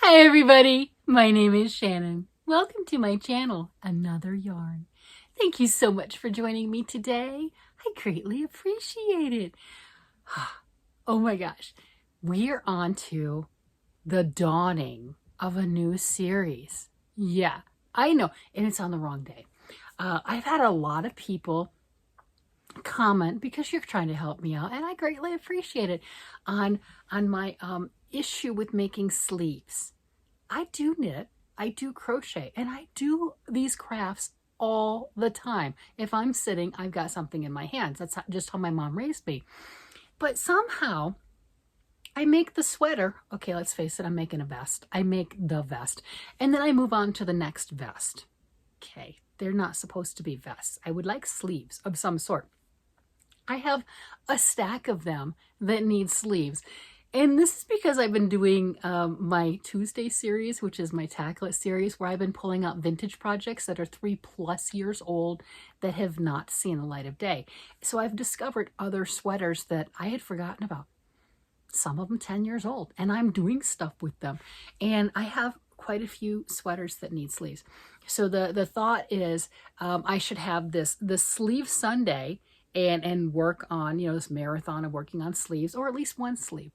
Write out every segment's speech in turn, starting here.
Hi everybody, my name is Shannon. Welcome to my channel, Another Yarn. Thank you so much for joining me today. I greatly appreciate it. Oh my gosh, we are on to the dawning of a new series. Yeah, I know, and it's on the wrong day. I've had a lot of people comment because you're trying to help me out, and I greatly appreciate it, on my issue with making sleeves. I do knit, I do crochet, and I do these crafts all the time. If I'm sitting, I've got something in my hands. That's just how my mom raised me. But somehow I make the sweater. Okay, let's face it, I'm making a vest. I make the vest. And then I move on to the next vest. Okay, they're not supposed to be vests. I would like sleeves of some sort. I have a stack of them that need sleeves. And this is because I've been doing my Tuesday series, which is my Tackle It series, where I've been pulling out vintage projects that are 3+ years old that have not seen the light of day. So I've discovered other sweaters that I had forgotten about. Some of them 10 years old, and I'm doing stuff with them. And I have quite a few sweaters that need sleeves. So the thought is I should have this sleeve Sunday and work on, this marathon of working on sleeves, or at least one sleeve,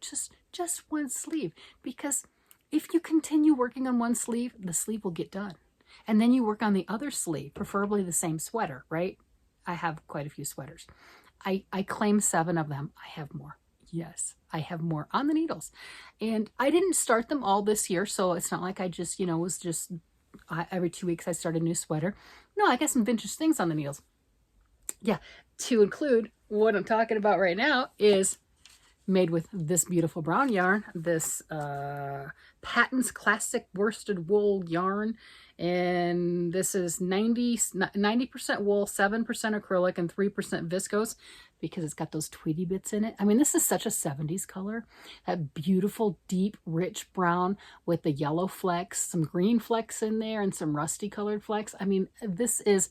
just one sleeve. Because if you continue working on one sleeve, the sleeve will get done. And then you work on the other sleeve, preferably the same sweater, right? I have quite a few sweaters. I claim 7 of them. I have more. Yes, I have more on the needles. And I didn't start them all this year, so it's not like I just, was just every 2 weeks I start a new sweater. No, I got some vintage things on the needles. Yeah, to include what I'm talking about right now is made with this beautiful brown yarn, this Patton's Classic Worsted Wool yarn. And this is 90% wool, 7% acrylic, and 3% viscose, because it's got those Tweety bits in it. I mean, this is such a 70s color. That beautiful, deep, rich brown with the yellow flecks, some green flecks in there, and some rusty colored flecks. I mean, this is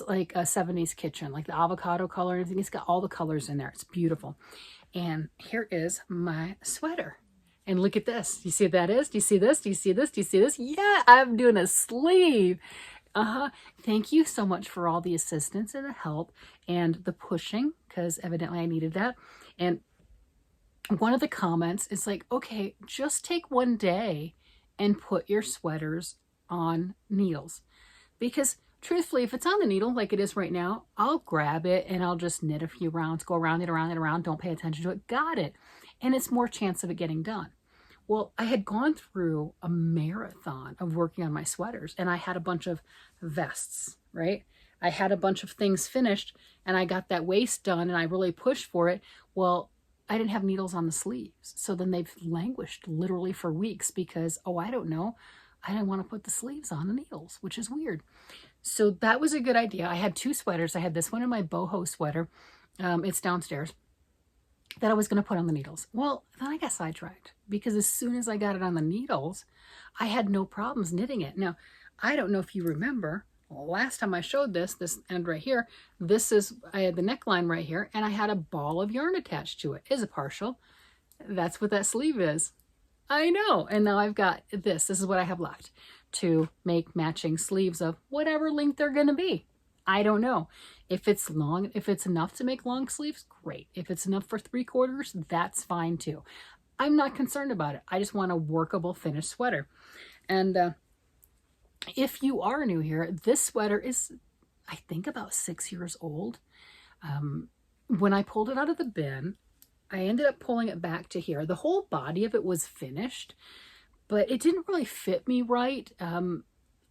like a 70s kitchen, like the avocado color and everything. It's got all the colors in there. It's beautiful. And here is my sweater. And look at this. Do you see what that is? Do you see this? Do you see this? Do you see this? Yeah, I'm doing a sleeve. Thank you so much for all the assistance and the help and the pushing, because evidently I needed that. And one of the comments is like, okay, just take one day and put your sweaters on needles. Because truthfully, if it's on the needle like it is right now, I'll grab it and I'll just knit a few rounds, go around it, around it, around, don't pay attention to it. Got it. And it's more chance of it getting done. Well, I had gone through a marathon of working on my sweaters, and I had a bunch of vests, right? I had a bunch of things finished, and I got that waist done, and I really pushed for it. Well, I didn't have needles on the sleeves. So then they've languished literally for weeks because, I don't know, I didn't want to put the sleeves on the needles, which is weird. So that was a good idea. I had 2 sweaters. I had this one in my boho sweater. It's downstairs, that I was going to put on the needles. Well, then I got sidetracked, because as soon as I got it on the needles, I had no problems knitting it. Now, I don't know if you remember, last time I showed this end right here, I had the neckline right here, and I had a ball of yarn attached to it. Is a partial. That's what that sleeve is. I know. And now I've got this. This is what I have left to make matching sleeves of whatever length they're going to be. I don't know. If it's long, if it's enough to make long sleeves, great. If it's enough for 3/4, that's fine too. I'm not concerned about it. I just want a workable finished sweater. And if you are new here, this sweater is, I think, about 6 years old. When I pulled it out of the bin, I ended up pulling it back to here. The whole body of it was finished, but it didn't really fit me right.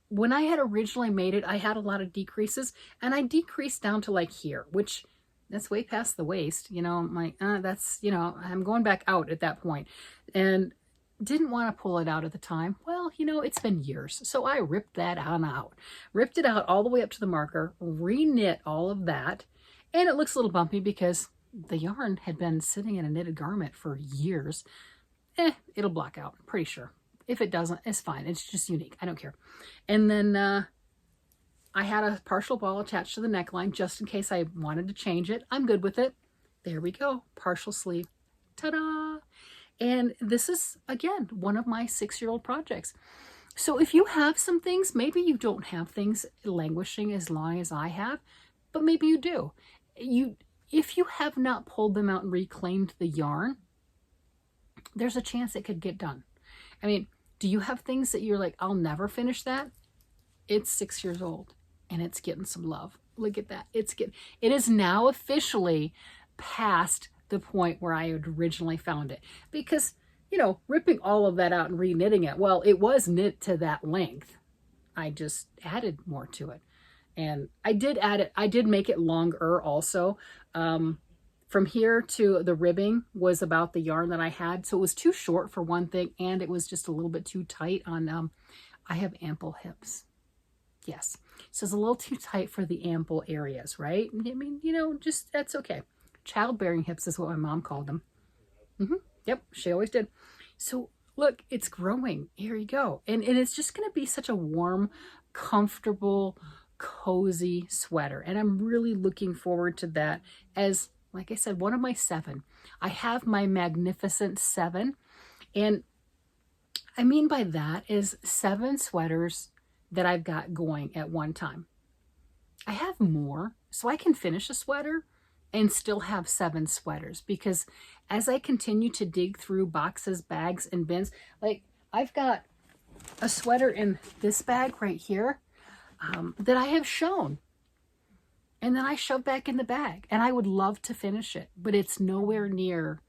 When I had originally made it, I had a lot of decreases, and I decreased down to like here, which that's way past the waist. I'm like, that's, I'm going back out at that point, and didn't want to pull it out at the time. Well, it's been years. So I ripped that on out, ripped it out all the way up to the marker, re-knit all of that. And it looks a little bumpy because the yarn had been sitting in a knitted garment for years. It'll block out, pretty sure. If it doesn't, it's fine. It's just unique. I don't care. And then I had a partial ball attached to the neckline just in case I wanted to change it. I'm good with it. There we go. Partial sleeve. Ta-da! And this is, again, one of my 6-year-old projects. So if you have some things, maybe you don't have things languishing as long as I have, but maybe you do. If you have not pulled them out and reclaimed the yarn, there's a chance it could get done. I mean, do you have things that you're like, I'll never finish that? It's 6 years old and it's getting some love. Look at that. It is now officially past the point where I had originally found it, because, you know, ripping all of that out and re-knitting it, well, it was knit to that length. I just added more to it. And I did add it. I did make it longer also. From here to the ribbing was about the yarn that I had. So it was too short for one thing, and it was just a little bit too tight on, I have ample hips. Yes. So it's a little too tight for the ample areas, right? I mean, you know, just, that's okay. Childbearing hips is what my mom called them. Yep, she always did. So look, it's growing. Here you go. And it's just going to be such a warm, comfortable, cozy sweater. And I'm really looking forward to that as, like I said, one of my 7. I have my magnificent 7. And I mean by that is 7 sweaters that I've got going at one time. I have more, so I can finish a sweater and still have 7 sweaters, because as I continue to dig through boxes, bags, and bins, like I've got a sweater in this bag right here that I have shown, and then I shove back in the bag, and I would love to finish it, but it's nowhere near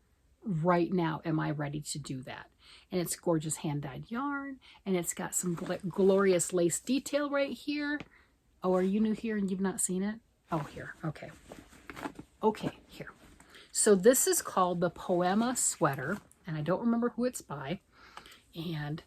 right now am I ready to do that. And it's gorgeous hand-dyed yarn, and it's got some glorious lace detail right here. Oh, are you new here and you've not seen it? Oh, here. Okay. Okay, here. So this is called the Poema Sweater, and I don't remember who it's by. And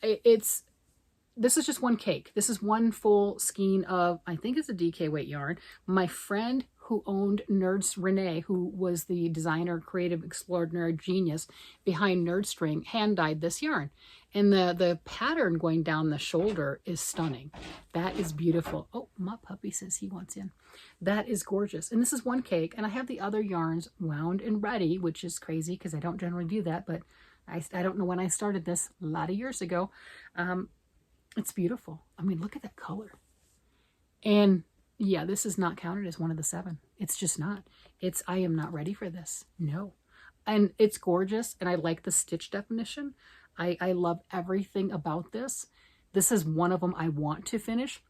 this is just one cake. This is one full skein of, I think it's a DK weight yarn. My friend who owned Nerds, Renee, who was the designer, creative, extraordinary genius behind Nerdstring, hand-dyed this yarn. And the pattern going down the shoulder is stunning. That is beautiful. Oh, my puppy says he wants in. That is gorgeous. And this is one cake, and I have the other yarns wound and ready, which is crazy because I don't generally do that, but I don't know when I started this, a lot of years ago. It's beautiful. I mean, look at that color. And yeah, this is not counted as one of the 7. It's just not. I am not ready for this. No. And it's gorgeous, and I like the stitch definition. I love everything about this. This is one of them I want to finish.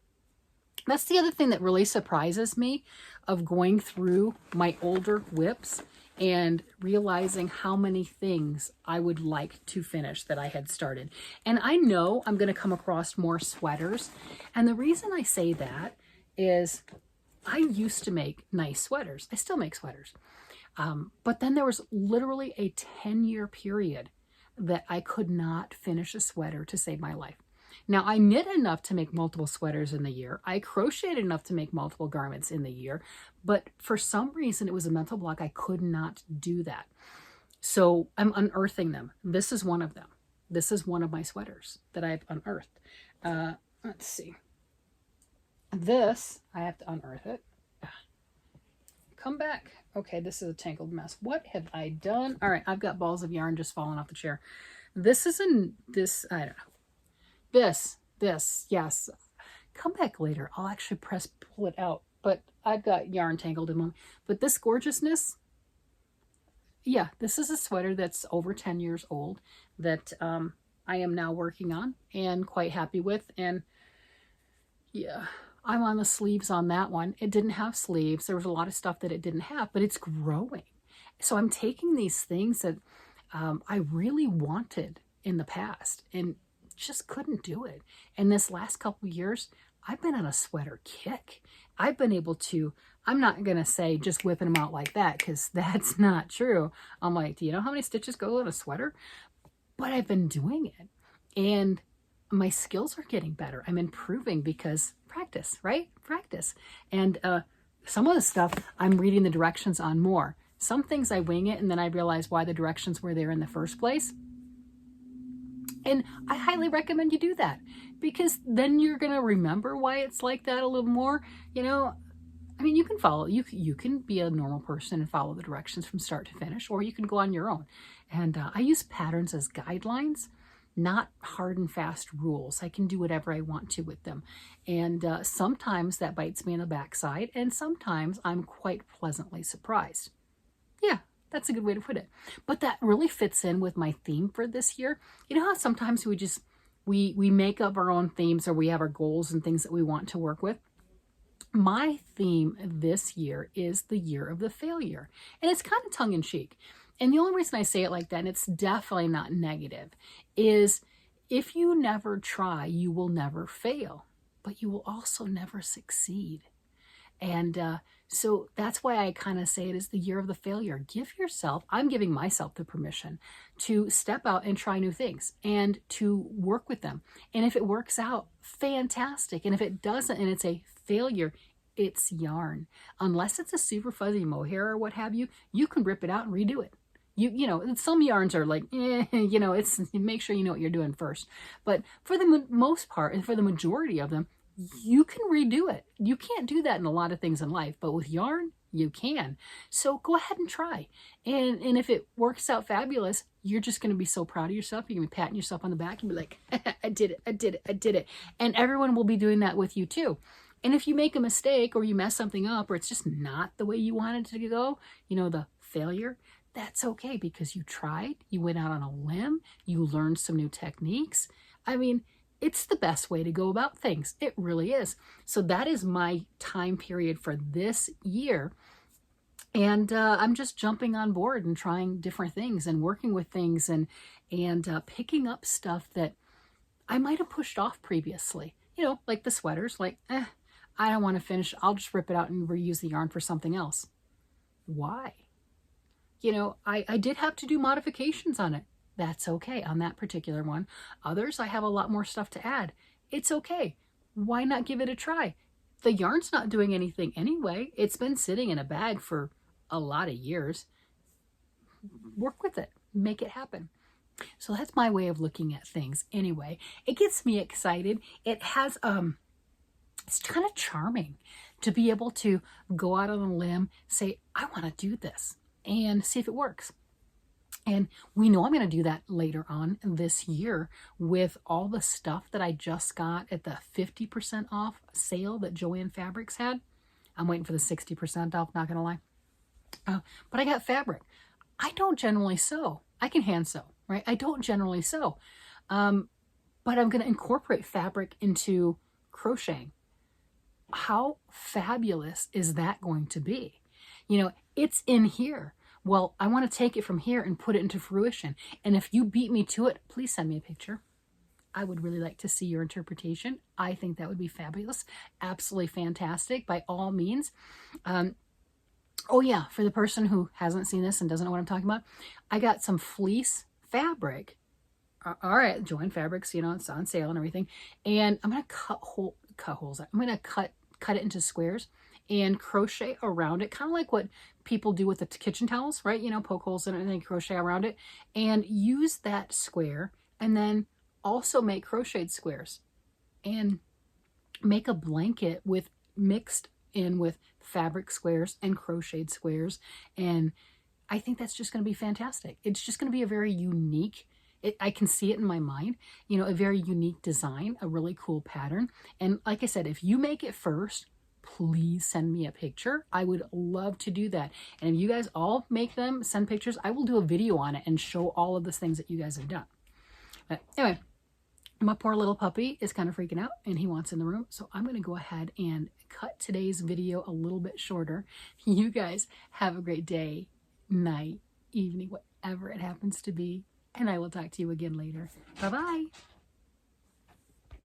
That's the other thing that really surprises me of going through my older whips and realizing how many things I would like to finish that I had started. And I know I'm going to come across more sweaters. And the reason I say that is I used to make nice sweaters. I still make sweaters. But then there was literally a 10-year period that I could not finish a sweater to save my life. Now, I knit enough to make multiple sweaters in the year. I crocheted enough to make multiple garments in the year. But for some reason, it was a mental block. I could not do that. So I'm unearthing them. This is one of them. This is one of my sweaters that I've unearthed. Let's see. This, I have to unearth it. Come back. Okay, this is a tangled mess. What have I done? All right, I've got balls of yarn just falling off the chair. This is I don't know. This, yes. Come back later. I'll actually pull it out. But I've got yarn tangled in one. But this gorgeousness, yeah, this is a sweater that's over 10 years old that I am now working on and quite happy with. And yeah, I'm on the sleeves on that one. It didn't have sleeves. There was a lot of stuff that it didn't have, but it's growing. So I'm taking these things that I really wanted in the past and just couldn't do it. And this last couple of years, I've been on a sweater kick. I've been able to, I'm not going to say just whipping them out like that, because that's not true. I'm like, do you know how many stitches go in a sweater? But I've been doing it. And my skills are getting better. I'm improving because practice, right? Practice. And some of the stuff I'm reading the directions on more. Some things I wing it and then I realize why the directions were there in the first place. And I highly recommend you do that, because then you're going to remember why it's like that a little more. You know, I mean, you can follow, you can be a normal person and follow the directions from start to finish, or you can go on your own. And I use patterns as guidelines, not hard and fast rules. I can do whatever I want to with them. And sometimes that bites me in the backside, and sometimes I'm quite pleasantly surprised. Yeah, that's a good way to put it. But that really fits in with my theme for this year. You know how sometimes we make up our own themes, or we have our goals and things that we want to work with? My theme this year is the year of the failure. And it's kind of tongue in cheek. And the only reason I say it like that, and it's definitely not negative, is if you never try, you will never fail, but you will also never succeed. And so that's why I kind of say it is the year of the failure. Give yourself, I'm giving myself the permission to step out and try new things and to work with them. And if it works out, fantastic. And if it doesn't and it's a failure, it's yarn. Unless it's a super fuzzy mohair or what have you, you can rip it out and redo it. You know, some yarns are like, you know, it's make sure you know what you're doing first. But for the most part, and for the majority of them, you can redo it. You can't do that in a lot of things in life, but with yarn, you can. So go ahead and try. And if it works out fabulous, you're just going to be so proud of yourself. You're going to be patting yourself on the back and be like, I did it, I did it, I did it. And everyone will be doing that with you too. And if you make a mistake or you mess something up or it's just not the way you wanted it to go, you know, the failure, that's okay because you tried, you went out on a limb, you learned some new techniques. I mean, it's the best way to go about things. It really is. So that is my time period for this year. And I'm just jumping on board and trying different things and working with things and picking up stuff that I might have pushed off previously. You know, like the sweaters, like, I don't want to finish. I'll just rip it out and reuse the yarn for something else. Why? You know, I did have to do modifications on it. That's okay on that particular one. Others, I have a lot more stuff to add. It's okay. Why not give it a try? The yarn's not doing anything anyway. It's been sitting in a bag for a lot of years. Work with it. Make it happen. So that's my way of looking at things. Anyway, it gets me excited. It has, it's kind of charming to be able to go out on a limb, say, I want to do this and see if it works. And we know I'm going to do that later on this year with all the stuff that I just got at the 50% off sale that Joann Fabrics had. I'm waiting for the 60% off, not going to lie. But I got fabric. I don't generally sew. I can hand sew, right? I don't generally sew. But I'm going to incorporate fabric into crocheting. How fabulous is that going to be? You know, it's in here. Well, I want to take it from here and put it into fruition. And if you beat me to it, please send me a picture. I would really like to see your interpretation. I think that would be fabulous. Absolutely fantastic by all means. Oh yeah, for the person who hasn't seen this and doesn't know what I'm talking about, I got some fleece fabric. All right, Joann Fabrics, you know, it's on sale and everything. And I'm going to cut holes. I'm going to cut it into squares and crochet around it, kind of like what people do with the kitchen towels, right? You know, poke holes in it and then crochet around it and use that square and then also make crocheted squares and make a blanket with mixed in with fabric squares and crocheted squares. And I think that's just going to be fantastic. It's just going to be a very unique, I can see it in my mind, you know, a very unique design, a really cool pattern. And like I said, if you make it first, please send me a picture. I would love to do that. And if you guys all make them, send pictures, I will do a video on it and show all of the things that you guys have done. But anyway, my poor little puppy is kind of freaking out and he wants in the room. So I'm going to go ahead and cut today's video a little bit shorter. You guys have a great day, night, evening, whatever it happens to be. And I will talk to you again later. Bye-bye.